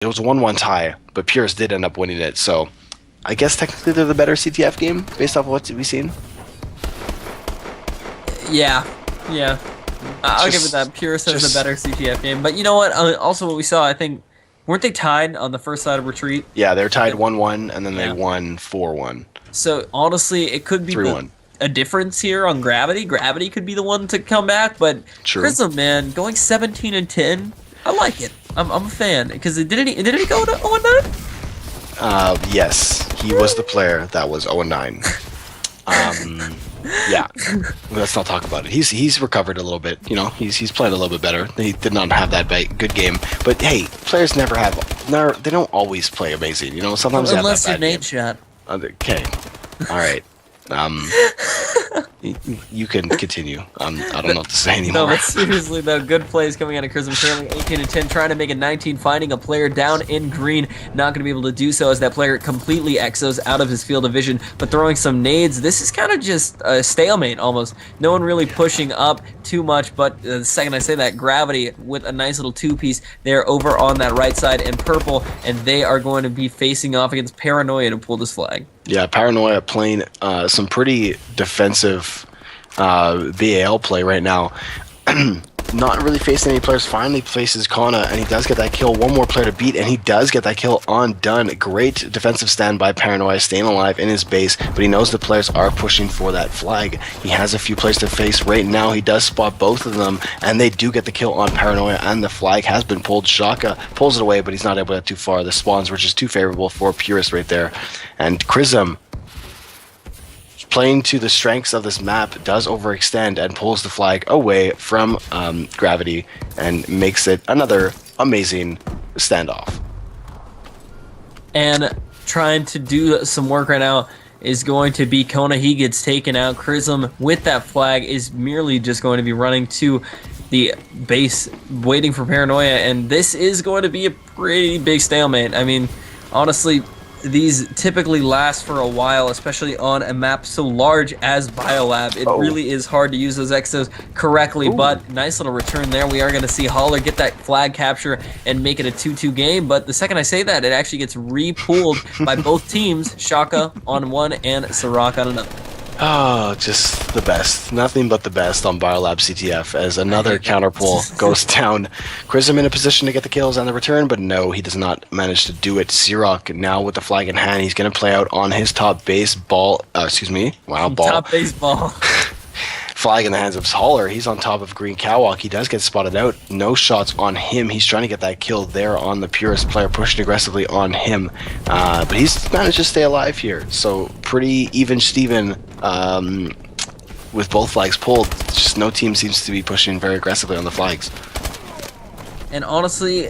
It was a 1-1 tie, but Purist did end up winning it. So I guess technically they're the better CTF game based off of what we've seen. Yeah, yeah. I'll give it that. Purist has the better CTF game. But you know what? Also, what we saw, I think, weren't they tied on the first side of Retreat? Yeah, they're tied 1-1, and then they won 4-1. So honestly, it could be a difference here on Gravity. Gravity could be the one to come back, but Prism, man, going 17-10, I like it. I'm a fan because didn't he go to 0-9? Yes, he was the player that was 0-9. Yeah, let's not talk about it. He's recovered a little bit. You know, he's playing a little bit better. He did not have that good game, but hey, players they don't always play amazing. You know, sometimes unless they have that you're bad Nate shot. Okay, all right. You can continue. I don't know what to say anymore. No, but seriously though, good plays coming out of Chrism. Currently 18-10, trying to make it 19, finding a player down in green. Not going to be able to do so as that player completely exos out of his field of vision, but throwing some nades. This is kind of just a stalemate almost. No one really pushing up too much, but the second I say that, Gravity with a nice little two-piece there over on that right side in purple, and they are going to be facing off against Paranoia to pull this flag. Yeah, Paranoia playing some pretty defensive BAL play right now. Not really facing any players. Finally faces Kana, and he does get that kill. One more player to beat, and he does get that kill on Done. Great defensive stand by Paranoia, staying alive in his base, but he knows the players are pushing for that flag. He has a few players to face right now. He does spot both of them, and they do get the kill on Paranoia, and the flag has been pulled. Shaka pulls it away, but he's not able to get too far. The spawns were just too favorable for Purist right there. And Chrism, playing to the strengths of this map, does overextend and pulls the flag away from Gravity and makes it another amazing standoff. And trying to do some work right now is going to be Kona. He gets taken out. Chrism with that flag is merely just going to be running to the base, waiting for Paranoia, and this is going to be a pretty big stalemate. I mean, honestly, these typically last for a while, especially on a map so large as Biolab. It really is hard to use those exos correctly, but nice little return there. We are going to see Holler get that flag capture and make it a 2-2 game, but the second I say that, it actually gets re-pulled by both teams, Shaka on one and Sirach on another. Oh, just the best. Nothing but the best on Biolab CTF as another counterpull goes down. Chrism in a position to get the kills on the return, but no, he does not manage to do it. Sirach now with the flag in hand. He's going to play out on his top base ball. Ball. Top base ball. Flag in the hands of Holler. He's on top of Green Catwalk. He does get spotted out. No shots on him. He's trying to get that kill there on the Purist player, pushing aggressively on him. But he's managed to stay alive here. So pretty even Steven with both flags pulled. Just no team seems to be pushing very aggressively on the flags. And honestly,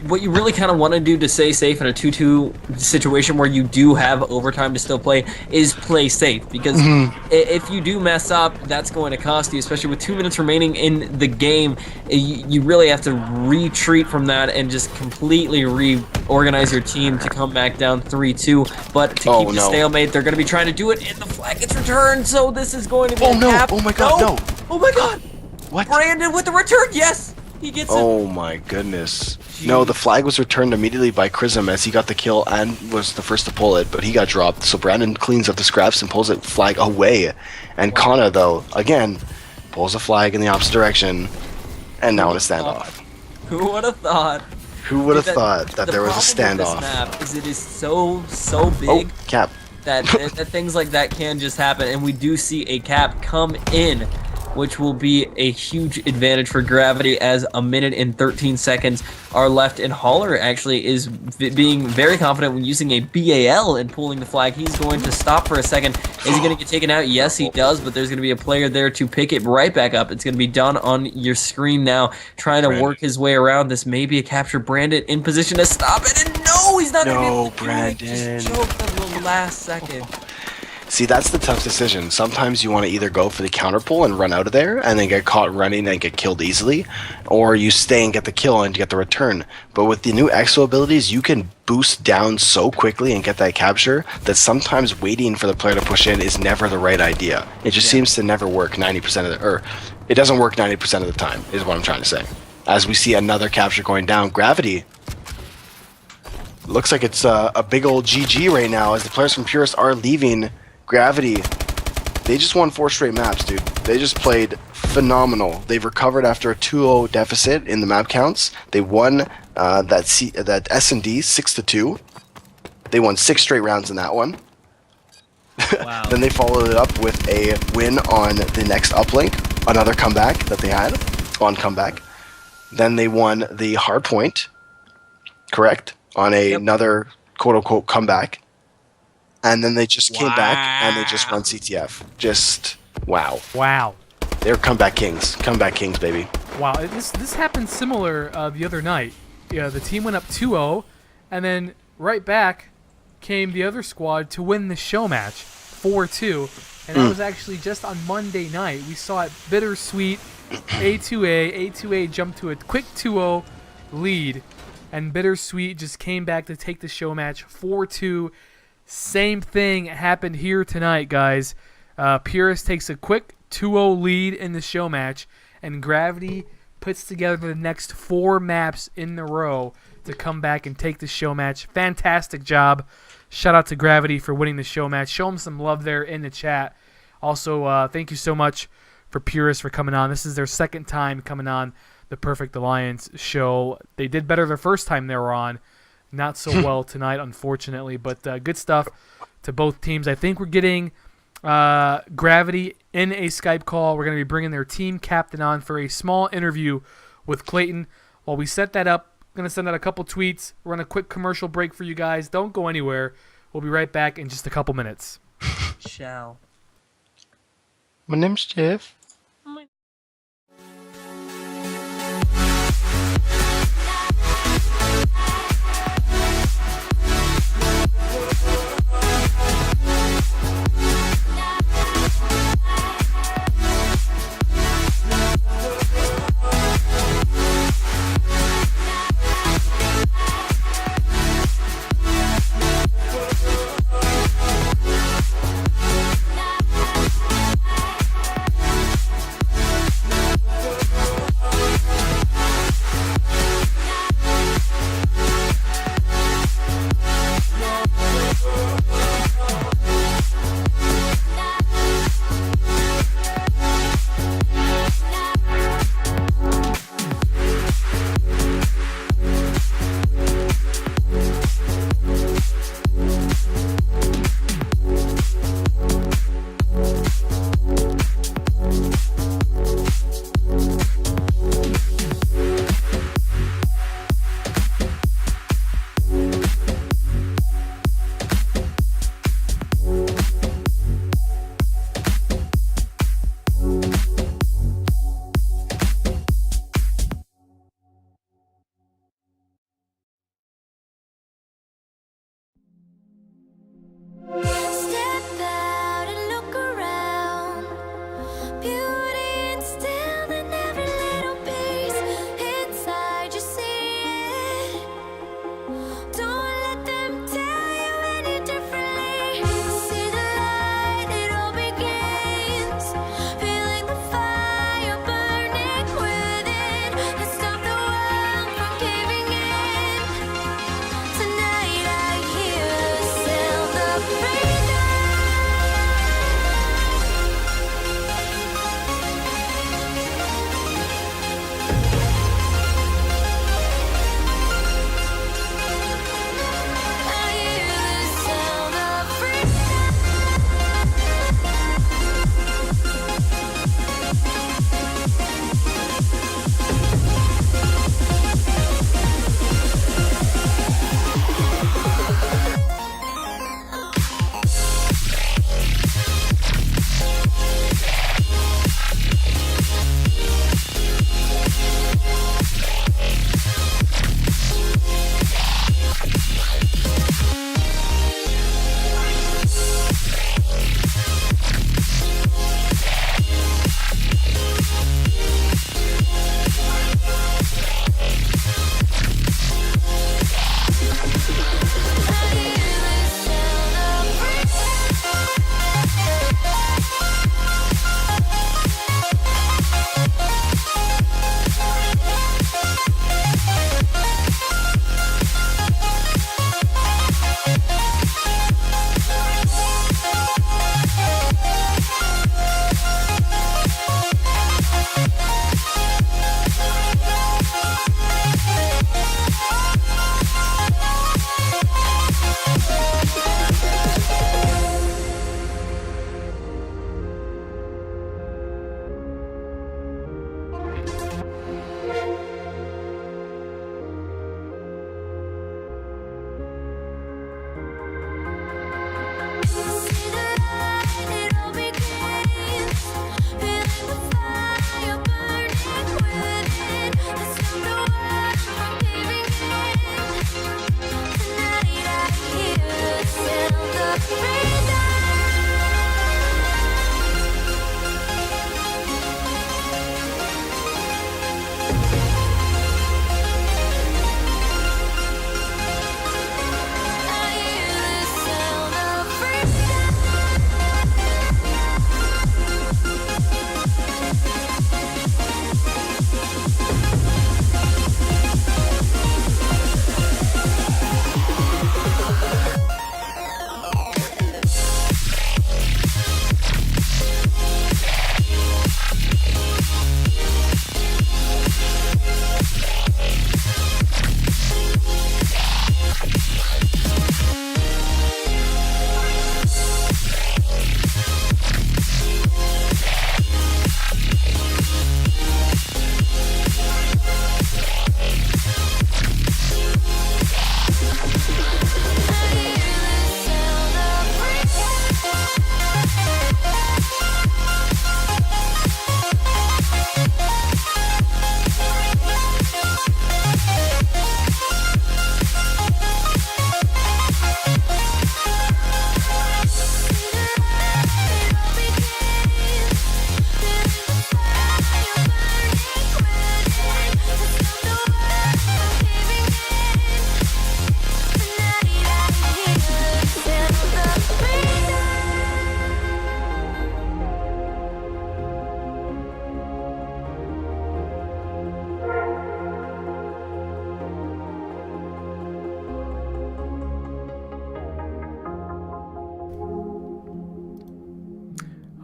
what you really kind of want to do to stay safe in a 2-2 situation where you do have overtime to still play is play safe, because if you do mess up, that's going to cost you, especially with 2 minutes remaining in the game. You really have to retreat from that and just completely reorganize your team to come back down 3-2. But to keep the stalemate, they're going to be trying to do it, and the flag gets returned, so this is going to be a cap. Oh my god, no! Oh my god! What? Brandon with the return, yes! He gets it. Oh my goodness. Jeez. No, the flag was returned immediately by Chrism as he got the kill and was the first to pull it, but he got dropped. So Brandon cleans up the scraps and pulls the flag away. And Kana, though, again, pulls a flag in the opposite direction, and now in a standoff. Who would have thought? Who would have thought that there was a standoff? The problem with this map is it is so big that things like that can just happen, and we do see a cap come in, which will be a huge advantage for Gravity as 1 minute and 13 seconds are left. And Holler actually is being very confident when using a BAL and pulling the flag. He's going to stop for a second. Is he going to get taken out? Yes, he does, but there's going to be a player there to pick it right back up. It's going to be done on your screen now, trying to work his way around. This may be a capture. Brandon in position to stop it, and no, he's not going to be able to do it. He just choked at the last second. See, that's the tough decision. Sometimes you want to either go for the counter pull and run out of there and then get caught running and get killed easily, or you stay and get the kill and get the return. But with the new exo abilities, you can boost down so quickly and get that capture that sometimes waiting for the player to push in is never the right idea. It just seems to never work 90% of the, or it doesn't work 90% of the time, is what I'm trying to say. As we see another capture going down, Gravity looks like it's a big old GG right now as the players from Purist are leaving Gravity. They just won 4 straight maps, dude. They just played phenomenal. They've recovered after a 2-0 deficit in the map counts. They won that S&D 6-2. They won 6 straight rounds in that one. Wow. Then they followed it up with a win on the next uplink, another comeback that they had on comeback. Then they won the hard point, correct, on another quote-unquote comeback. And then they just came back and they just won CTF. Just, wow. Wow. They're comeback kings. Comeback kings, baby. Wow, this happened similar the other night. Yeah, the team went up 2-0, and then right back came the other squad to win the show match 4-2, and that was actually just on Monday night. We saw it bittersweet. A2A jumped to a quick 2-0 lead, and bittersweet just came back to take the show match 4-2. Same thing happened here tonight, guys. Purist takes a quick 2-0 lead in the show match, and Gravity puts together the next 4 maps in a row to come back and take the show match. Fantastic job. Shout out to Gravity for winning the show match. Show them some love there in the chat. Also, thank you so much for Purist for coming on. This is their second time coming on the Perfect Alliance show. They did better the first time they were on. Not so well tonight, unfortunately, but good stuff to both teams. I think we're getting Gravity in a Skype call. We're going to be bringing their team captain on for a small interview with Clayton. While we set that up, I'm going to send out a couple tweets. We're on a quick commercial break for you guys. Don't go anywhere. We'll be right back in just a couple minutes. Shall. My name's Jeff.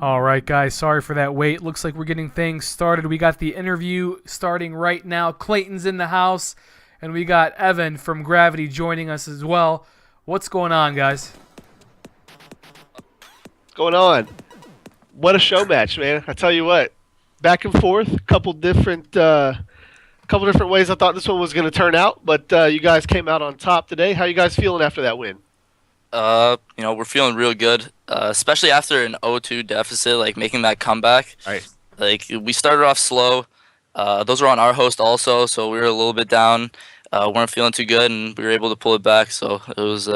All right, guys, sorry for that wait. Looks like we're getting things started. We got the interview starting right now. Clayton's in the house, and we got Evan from Gravity joining us as well. What's going on, guys? What's going on? What a show match, man. I tell you what, back and forth, couple different ways I thought this one was going to turn out, but you guys came out on top today. How you guys feeling after that win? We're feeling real good, especially after an 0-2 deficit, like making that comeback. Right. Like we started off slow. Those were on our host also, so we were a little bit down. Weren't feeling too good, and we were able to pull it back. So it was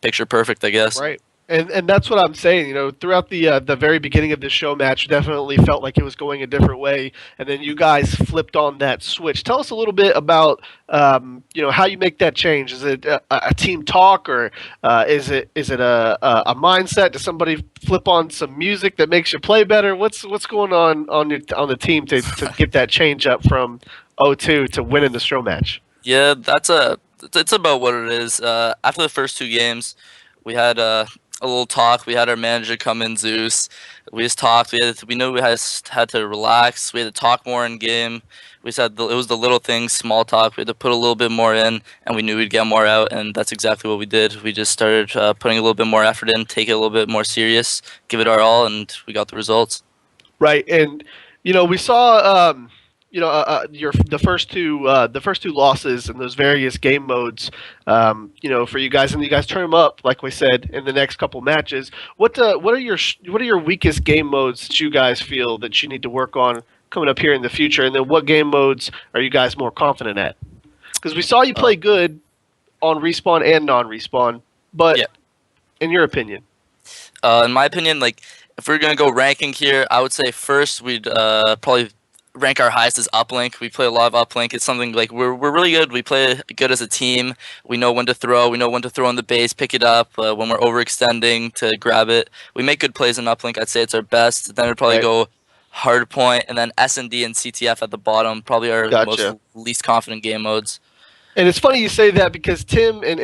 picture perfect, I guess. Right. And that's what I'm saying. You know, throughout the very beginning of this show match, definitely felt like it was going a different way, and then you guys flipped on that switch. Tell us a little bit about how you make that change. Is it a team talk, or is it a mindset? Does somebody flip on some music that makes you play better? What's going on the team to get that change up from 0-2 to winning the show match? Yeah, it's about what it is. After the first two games, we had a little talk. We had our manager come in, Zeus. We just talked. We knew we had to relax. We had to talk more in game. We said it was the little things, small talk. We had to put a little bit more in, and we knew we'd get more out, and that's exactly what we did. We just started putting a little bit more effort in, take it a little bit more serious, give it our all, and we got the results. Right, and we saw the first two losses in those various game modes, for you guys, and you guys turn them up, like we said, in the next couple matches. What are your weakest game modes that you guys feel that you need to work on coming up here in the future, and then what game modes are you guys more confident at? Because we saw you play good on respawn and non-respawn, but yeah. In your opinion? In my opinion, like if we're gonna go ranking here, I would say first we'd probably rank our highest as uplink. We play a lot of uplink. It's something like we're really good. We play good as a team. We know when to throw. We know when to throw on the base, pick it up when we're overextending to grab it. We make good plays in uplink. I'd say it's our best. Then we'd probably go hard point, and then S&D and CTF at the bottom. Probably our most least confident game modes. And it's funny you say that because Tim and